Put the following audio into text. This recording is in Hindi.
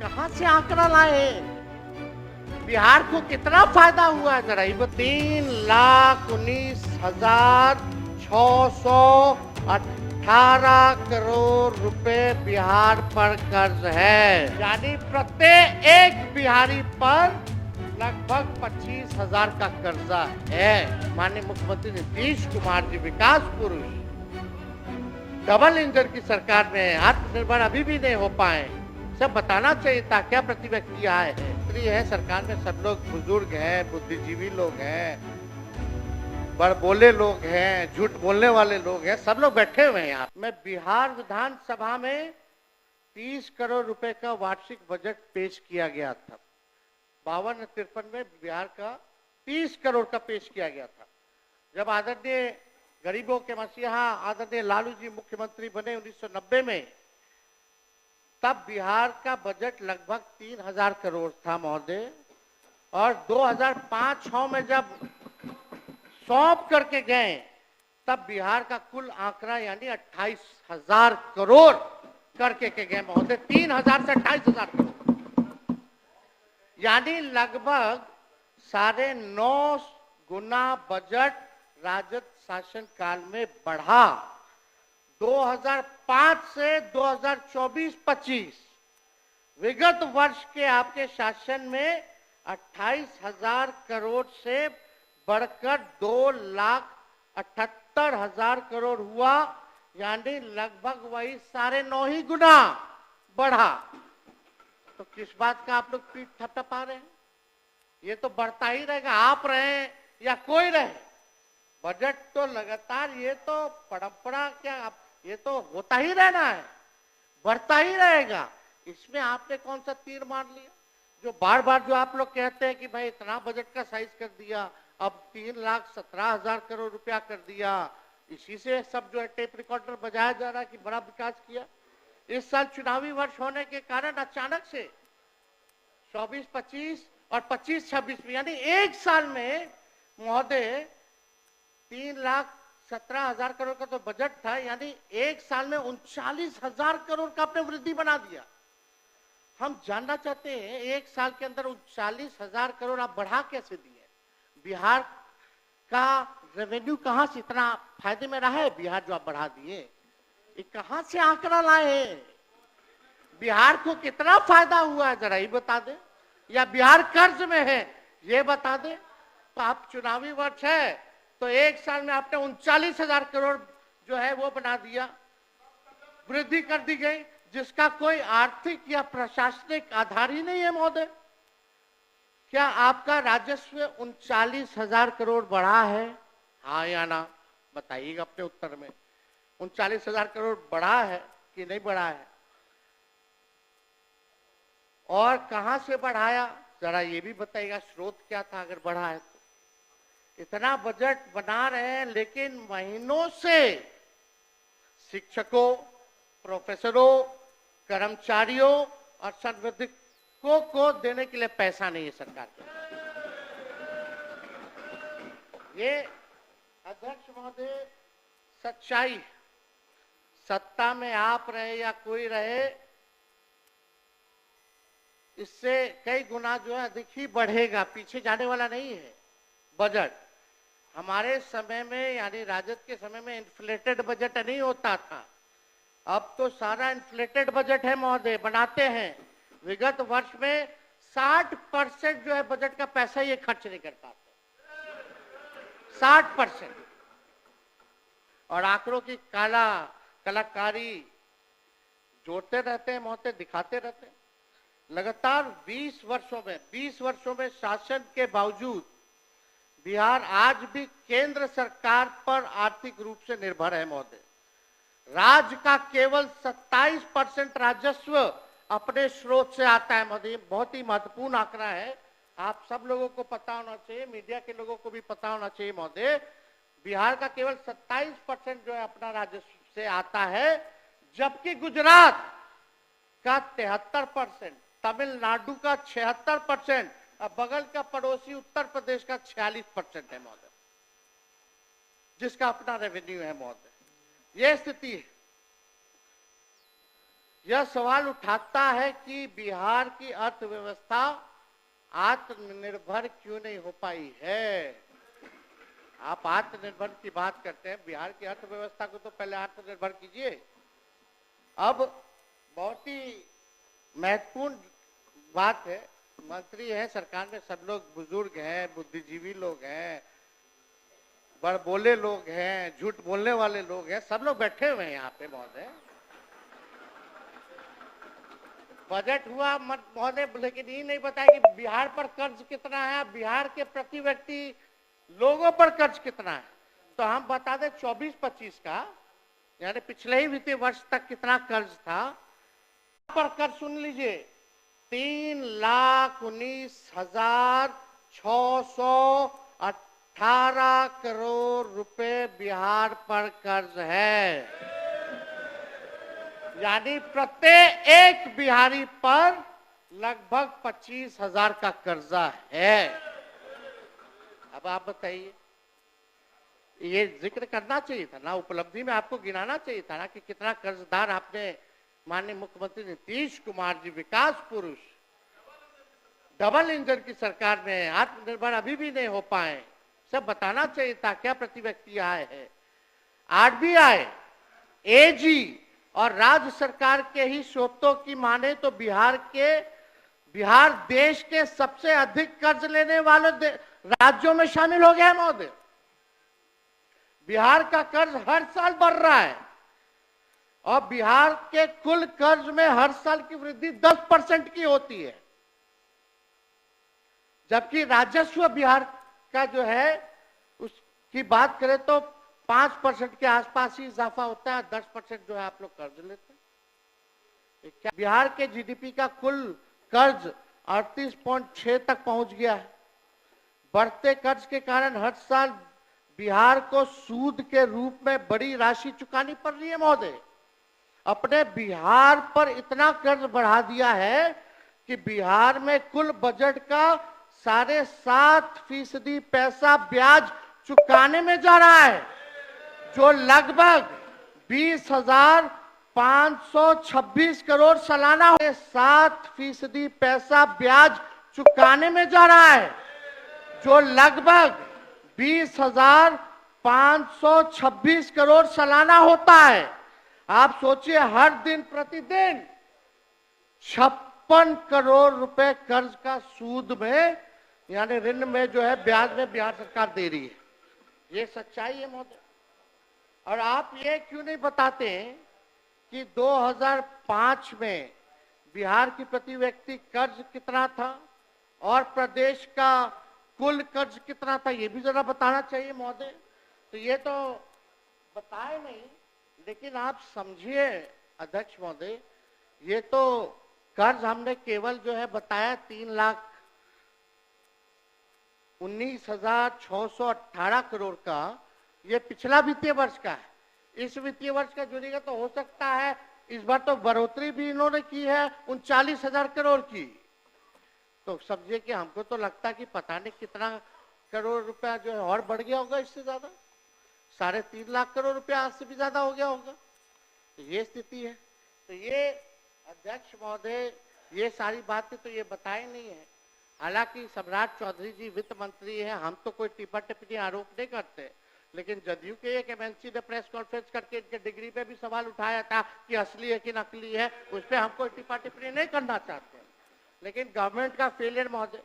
कहां से आंकड़ा लाए? बिहार को कितना फायदा हुआ है जरा 3,19,618 करोड़ बिहार पर कर्ज है। यानी प्रत्येक एक बिहारी पर लगभग 25,000 का कर्जा है। माननीय मुख्यमंत्री नीतीश कुमार जी विकास पुरुष डबल इंजन की सरकार में आत्मनिर्भर अभी भी नहीं हो पाए। सब बताना चाहिए था क्या प्रतिभा किया है। है सरकार में सब लोग बुजुर्ग हैं, बुद्धिजीवी लोग हैं, बड़ बोले लोग हैं, झूठ बोलने वाले लोग हैं, सब लोग बैठे हुए हैं यहाँ। मैं बिहार विधानसभा में 30 करोड़ रुपए का वार्षिक बजट पेश किया गया था। 52-53 में बिहार का 30 करोड़ का पेश किया गया था। जब आदरणीय गरीबों के मसीहा आदरणीय लालू जी मुख्यमंत्री बने 1990 में, तब बिहार का बजट लगभग 3,000 करोड़ था महोदय। और 2005-06 में जब सौंप करके गए तब बिहार का कुल आंकड़ा यानी 28,000 करोड़ करके के गए महोदय। 3,000 से 28,000 करोड़ यानी लगभग 9.5 गुना बजट राजद शासन काल में बढ़ा। 2005 से 2024-25 विगत वर्ष के आपके शासन में 28,000 करोड़ से बढ़कर 2,78,000 करोड़ हुआ। यानी लगभग वही 9.5 गुना बढ़ा। तो किस बात का आप लोग पीठ थपथपा रहे हैं? ये तो बढ़ता ही रहेगा, आप रहे या कोई रहे। बजट तो लगातार, ये तो परंपरा क्या, ये तो होता ही रहना है, बढ़ता ही रहेगा। इसमें आपने कौन सा तीर मार लिया? जो बार बार जो आप लोग कहते हैं कि भाई इतना बजट का साइज कर दिया, अब 3,17,000 करोड़ रुपया कर दिया, इसी से सब जो है टेप रिकॉर्डर बजाया जा रहा है कि बड़ा विकास किया। इस साल चुनावी वर्ष होने के कारण अचानक से 24-25 और 25-26 में यानी एक साल में महोदय 3,17,000 करोड़ का तो बजट था, यानी एक साल में 39,000 करोड़ का आपने वृद्धि बना दिया। हम जानना चाहते हैं एक साल के अंदर 39,000 करोड़ आप बढ़ा कैसे दिए? बिहार का रेवेन्यू कहां से इतना फायदे में रहा है? बिहार जो आप बढ़ा दिए, ये कहां से आंकड़ा लाए? बिहार को कितना फायदा हुआ है जरा ये बता दें, या बिहार कर्ज में है ये बता दें। तो आप चुनावी वर्ष है तो एक साल में आपने 39,000 करोड़ जो है वो बना दिया, वृद्धि कर दी गई, जिसका कोई आर्थिक या प्रशासनिक आधार ही नहीं है महोदय। क्या आपका राजस्व 39,000 करोड़ बढ़ा है? हाँ या ना बताइएगा अपने उत्तर में। 39,000 करोड़ बढ़ा है कि नहीं बढ़ा है? और कहां से बढ़ाया जरा ये भी बताइएगा, स्रोत क्या था अगर बढ़ा है तो? इतना बजट बना रहे हैं लेकिन महीनों से शिक्षकों, प्रोफेसरों, कर्मचारियों और संविदाकों को देने के लिए पैसा नहीं है सरकार के। ये अध्यक्ष महोदय सच्चाई, सत्ता में आप रहे या कोई रहे, इससे कई गुना जो है अधिक ही बढ़ेगा, पीछे जाने वाला नहीं है बजट। हमारे समय में यानी राजद के समय में इन्फ्लेटेड बजट नहीं होता था, अब तो सारा इन्फ्लेटेड बजट है महोदय, बनाते हैं। विगत वर्ष में 60% जो है बजट का पैसा ये खर्च नहीं कर पाते, 60%। और आंकड़ों की कलाकारी जोड़ते रहते हैं महोदय, दिखाते रहते हैं। लगातार 20 वर्षों में शासन के बावजूद बिहार आज भी केंद्र सरकार पर आर्थिक रूप से निर्भर है महोदय। राज्य का केवल 27% राजस्व अपने स्रोत से आता है महोदय। बहुत ही महत्वपूर्ण आंकड़ा है, आप सब लोगों को पता होना चाहिए, मीडिया के लोगों को भी पता होना चाहिए महोदय। बिहार का केवल 27% जो है अपना राजस्व से आता है, जबकि गुजरात का 73%, तमिलनाडु का 76% और बगल का पड़ोसी उत्तर प्रदेश का 46% है महोदय, जिसका अपना रेवेन्यू है महोदय। यह स्थिति है। यह सवाल उठाता है कि बिहार की अर्थव्यवस्था आत्मनिर्भर क्यों नहीं हो पाई है। आप आत्मनिर्भर की बात करते हैं, बिहार की अर्थव्यवस्था को तो पहले आत्मनिर्भर कीजिए। अब बहुत ही महत्वपूर्ण बात है, मंत्री हैं सरकार में, सब लोग बुजुर्ग हैं, बुद्धिजीवी लोग हैं, बड़बोले लोग हैं, झूठ बोलने वाले लोग हैं, सब लोग बैठे हुए हैं यहाँ पे महोदय। बजट हुआ मत महोदय, लेकिन ये नहीं बताया कि बिहार पर कर्ज कितना है, बिहार के प्रति व्यक्ति लोगों पर कर्ज कितना है। तो हम बता दें 24-25 का, यानी पिछले ही वित्तीय वर्ष तक कितना कर्ज था। पर कर्ज सुन लीजिए, 3,19,618 करोड़ रुपए बिहार पर कर्ज है। यानी प्रत्येक एक बिहारी पर लगभग 25,000 का कर्जा है। अब आप बताइए, ये जिक्र करना चाहिए था ना, उपलब्धि में आपको गिनाना चाहिए था ना कि कितना कर्जदार आपने, माननीय मुख्यमंत्री नीतीश कुमार जी, विकास पुरुष, डबल इंजन की सरकार में आत्मनिर्भर अभी भी नहीं हो पाए, सब बताना चाहिए था। क्या प्रति व्यक्ति आय है। आरबीआई, एजी और राज्य सरकार के ही स्रोतों की माने तो बिहार देश के सबसे अधिक कर्ज लेने वाले राज्यों में शामिल हो गया महोदय। बिहार का कर्ज हर साल बढ़ रहा है और बिहार के कुल कर्ज में हर साल की वृद्धि 10% की होती है, जबकि राजस्व बिहार का जो है उसकी बात करें तो 5% के आसपास ही इजाफा होता है, 10% जो है आप लोग कर्ज लेते हैं। क्या बिहार के जीडीपी का कुल कर्ज 38.6 तक पहुंच गया है। बढ़ते कर्ज के कारण हर साल बिहार को सूद के रूप में बड़ी राशि चुकानी पड़ रही है महोदय। अपने बिहार पर इतना कर्ज बढ़ा दिया है कि बिहार में कुल बजट का 7.5% पैसा ब्याज चुकाने में जा रहा है, जो लगभग 20,526 करोड़ सालाना है। 7% पैसा ब्याज चुकाने में जा रहा है, जो लगभग 20,526 करोड़ सालाना होता है। आप सोचिए, हर दिन प्रतिदिन 56 करोड़ रुपए कर्ज का सूद में, यानी ऋण में जो है ब्याज में बिहार सरकार दे रही है। ये सच्चाई है महोदय। और आप ये क्यों नहीं बताते कि 2005 में बिहार की प्रति व्यक्ति कर्ज कितना था और प्रदेश का कुल कर्ज कितना था, ये भी जरा बताना चाहिए महोदय। तो ये तो बताए नहीं, लेकिन आप समझिए अध्यक्ष महोदय, ये तो कर्ज हमने केवल जो है बताया 3,19,618 करोड़ का, ये पिछला वित्तीय वर्ष का है। इस वित्तीय वर्ष का जुड़ेगा तो हो सकता है इस बार तो बढ़ोतरी भी इन्होंने की है 39,000 करोड़ की। तो समझिए कि हमको तो लगता है कि पता नहीं कितना करोड़ रुपया जो है और बढ़ गया होगा, इससे ज्यादा 3.5 लाख करोड़ रुपया आज से भी ज्यादा हो गया होगा। तो ये स्थिति है। तो ये अध्यक्ष महोदय, ये सारी बातें तो ये बताए नहीं है। हालांकि सम्राट चौधरी जी वित्त मंत्री हैं, हम तो कोई टिप्पणी टिप्पणी आरोप नहीं करते, लेकिन जदयू के एक एमएनसी ने प्रेस कॉन्फ्रेंस करके इनके डिग्री पे भी सवाल उठाया था कि असली है कि नकली है, उस पर हम कोई टिप्पणी नहीं करना चाहते, लेकिन गवर्नमेंट का फेलियर महोदय